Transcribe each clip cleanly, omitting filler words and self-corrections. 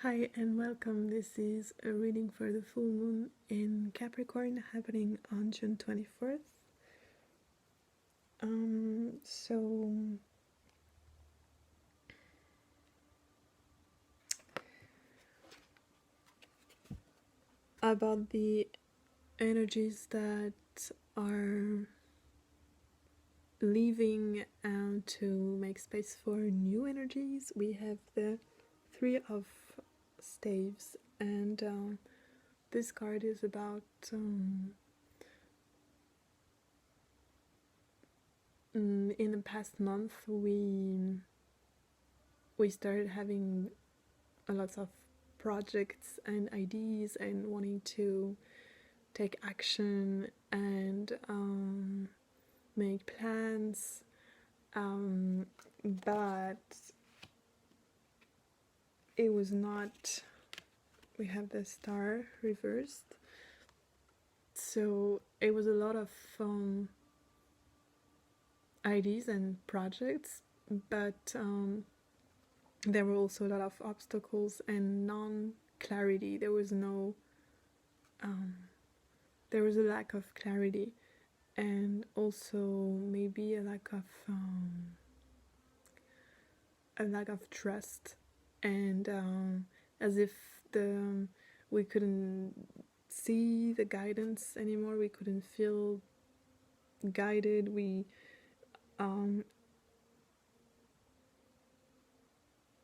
Hi and welcome. This is a reading for the full moon in Capricorn happening on June 24th. So about the energies that are leaving to make space for new energies, we have the Three of Staves, and this card is about in the past month we started having a lot of projects and ideas and wanting to take action and make plans, but it was not. We have the star reversed, so it was a lot of ideas and projects, but there were also a lot of obstacles and non-clarity. There was no there was a lack of clarity, and also maybe a lack of trust, and as if we couldn't see the guidance anymore. We couldn't feel guided. We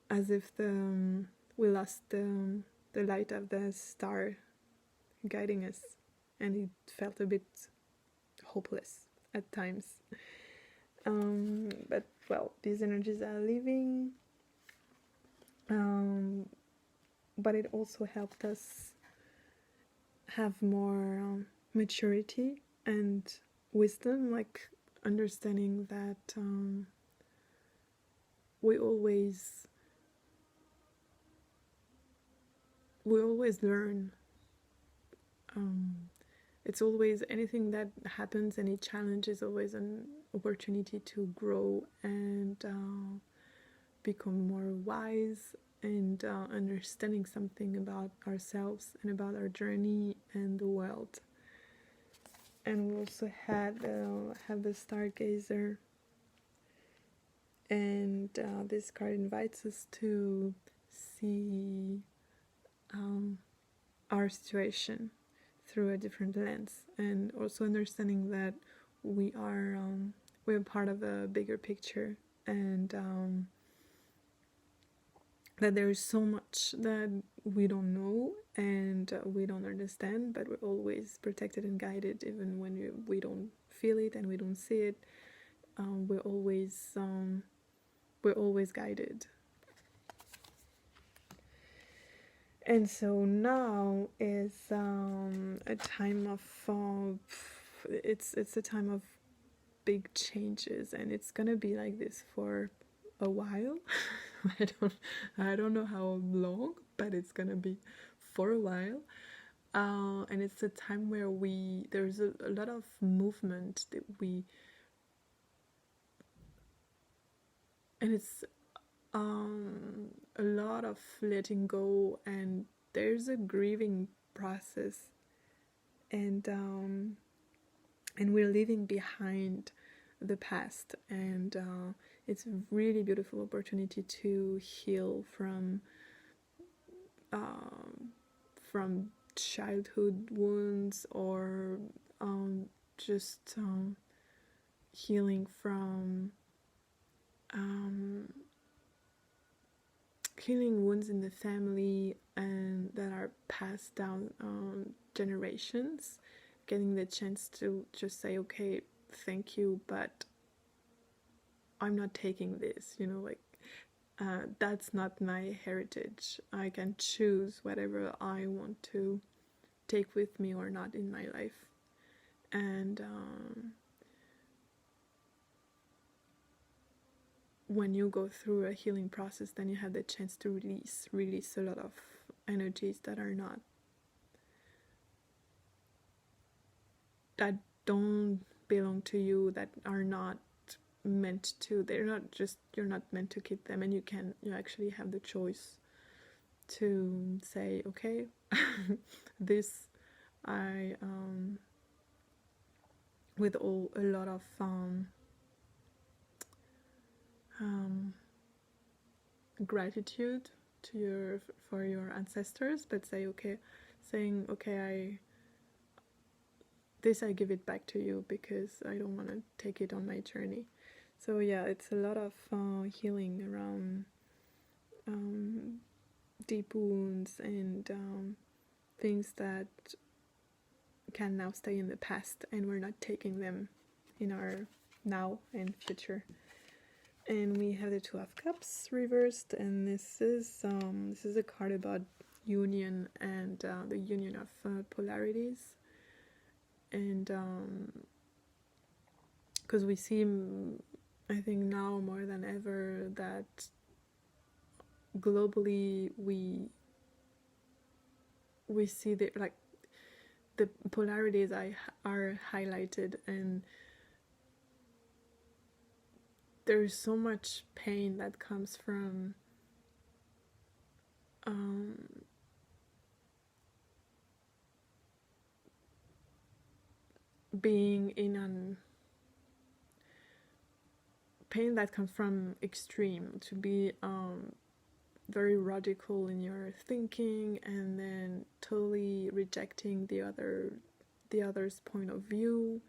as if we lost the light of the star guiding us, and it felt a bit hopeless at times. But well, these energies are leaving, but it also helped us have more maturity and wisdom, like understanding that we always learn. It's always, anything that happens, any challenge is always an opportunity to grow and become more wise and understanding something about ourselves and about our journey and the world. And we also have the Stargazer, and this card invites us to see our situation through a different lens, and also understanding that we're part of a bigger picture, and that there is so much that we don't know and we don't understand, but we're always protected and guided, even when we don't feel it and we don't see it. We're always guided. And so now is a time of it's a time of big changes, and it's gonna be like this for a while. I don't know how long, but it's gonna be for a while. And it's a time where there's a lot of movement that and it's a lot of letting go, and there's a grieving process, and we're leaving behind the past, and it's a really beautiful opportunity to heal from childhood wounds, or just healing from healing wounds in the family and that are passed down generations, getting the chance to just say, okay, thank you, but I'm not taking this, that's not my heritage. I can choose whatever I want to take with me or not in my life. And when you go through a healing process, then you have the chance to release a lot of energies that don't belong to you, that are not meant to. You're not meant to keep them, and you actually have the choice to say, okay, this I with a lot of gratitude to for your ancestors, but saying okay, I give it back to you because I don't want to take it on my journey. So yeah, it's a lot of healing around deep wounds and things that can now stay in the past, and we're not taking them in our now and future. And we have the Two of Cups reversed, and this is a card about union and the union of polarities. And because we see, I think now more than ever, that globally we see the polarities are highlighted, and there's so much pain that comes from being in an pain that comes from extreme, to be very radical in your thinking and then totally rejecting the other's point of view,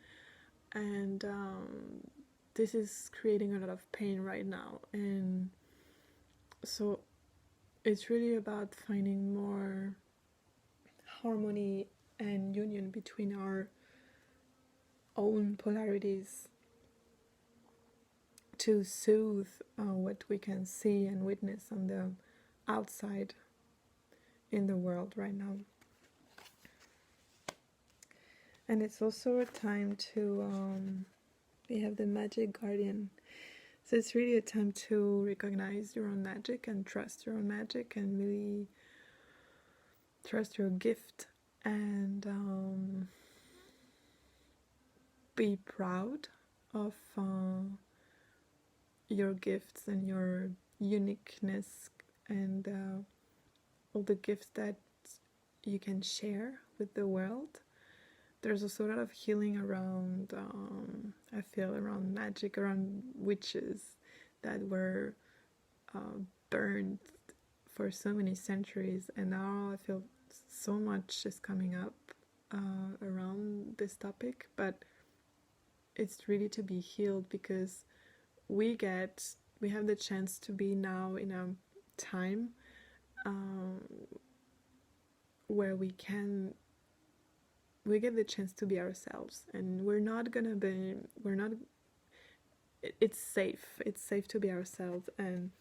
and this is creating a lot of pain right now. And so it's really about finding more harmony and union between our own polarities to soothe what we can see and witness on the outside in the world right now. And it's also a time to we have the Magic Guardian. So it's really a time to recognize your own magic and trust your own magic and really trust your gift, and be proud of your gifts and your uniqueness and all the gifts that you can share with the world. There's also a lot of healing around, I feel, around magic, around witches that were burned for so many centuries, and now I feel so much is coming up around this topic, but it's really to be healed, because we have the chance to be now in a time where we get the chance to be ourselves, and it's safe to be ourselves, and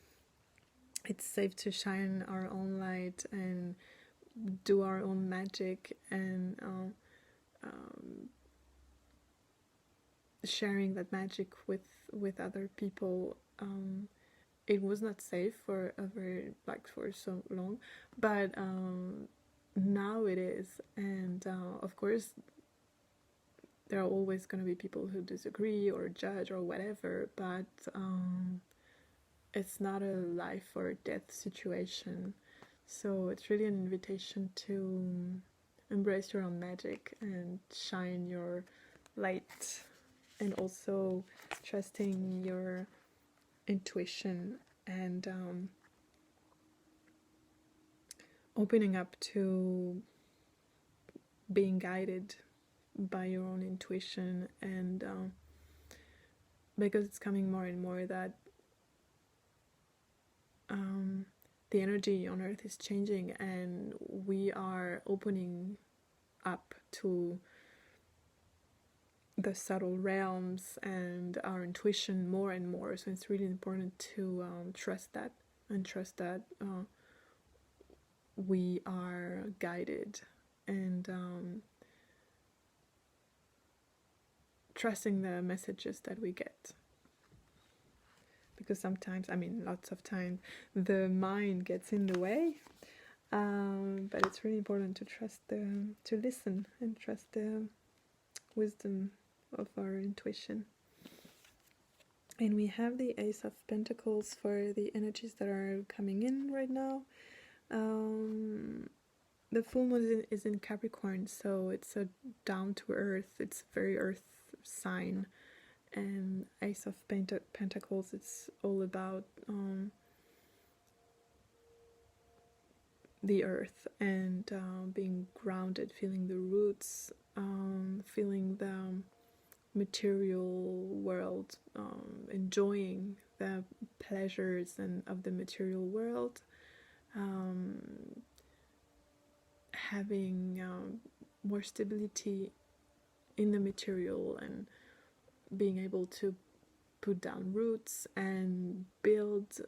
it's safe to shine our own light and do our own magic, and sharing that magic with other people. It was not safe for so long, but now it is, and of course there are always going to be people who disagree or judge or whatever, but it's not a life or death situation. So it's really an invitation to embrace your own magic and shine your light, and also trusting your intuition and opening up to being guided by your own intuition, and because it's coming more and more that the energy on Earth is changing, and we are opening up to the subtle realms and our intuition more and more. So it's really important to trust that, and trust that we are guided, and trusting the messages that we get, because sometimes, lots of times, the mind gets in the way, but it's really important to to listen and trust the wisdom of our intuition. And we have the Ace of Pentacles for the energies that are coming in right now. The full moon is in Capricorn, so it's a down to earth, it's very earth sign. And Ace of Pentacles, it's all about the earth and being grounded, feeling the roots, feeling the material world, enjoying the pleasures of the material world, having more stability in the material, and being able to put down roots and build,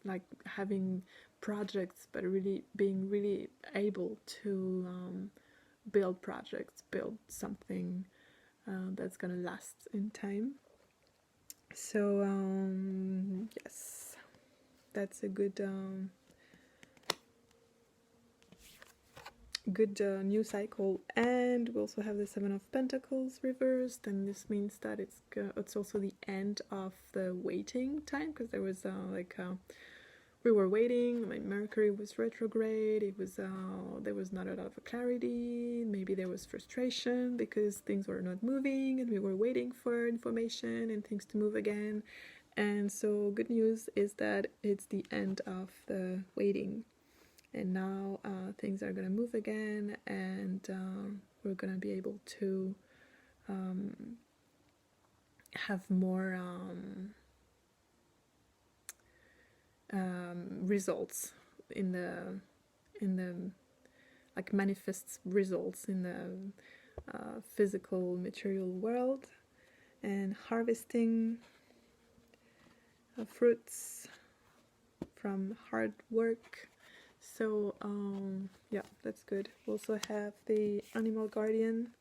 like having projects, but really being really able to build projects, build something that's gonna last in time. So yes, that's a good new cycle. And we also have the Seven of Pentacles reversed, and this means that it's also the end of the waiting time, because there was we were waiting. Mercury was retrograde. It was there was not a lot of clarity. Maybe there was frustration because things were not moving, and we were waiting for information and things to move again. And so good news is that it's the end of the waiting, and now things are gonna move again, and we're gonna be able to have more results in the like manifest results in the physical material world, and harvesting fruits from hard work. So yeah, that's good. We also have the animal guardian,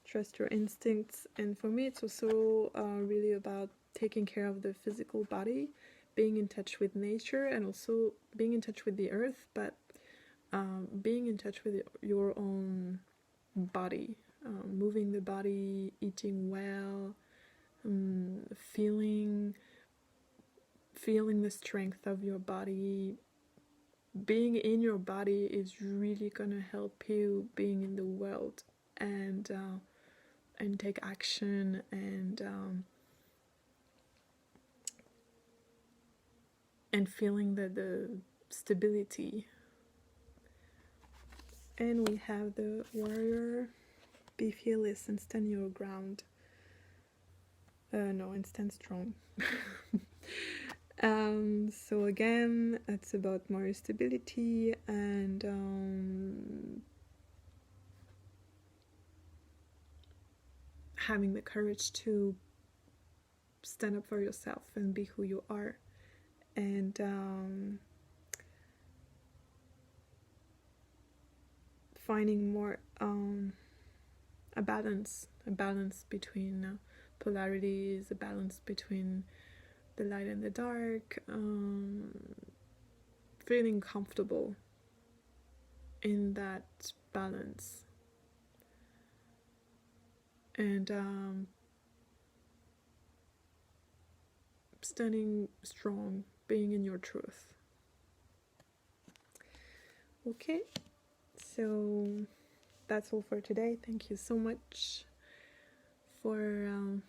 trust your instincts, and for me it's also really about taking care of the physical body, being in touch with nature, and also being in touch with the earth, but being in touch with your own body, moving the body, eating well, feeling the strength of your body. Being in your body is really gonna help you being in the world, and take action, and feeling the stability. And we have the warrior, be fearless and stand your ground. No, and stand strong. So again, it's about more stability and having the courage to stand up for yourself and be who you are, and finding more a balance between polarities, a balance between the light and the dark, feeling comfortable in that balance, and standing strong, being in your truth. Okay, so that's all for today. Thank you so much for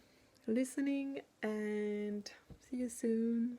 listening, and see you soon.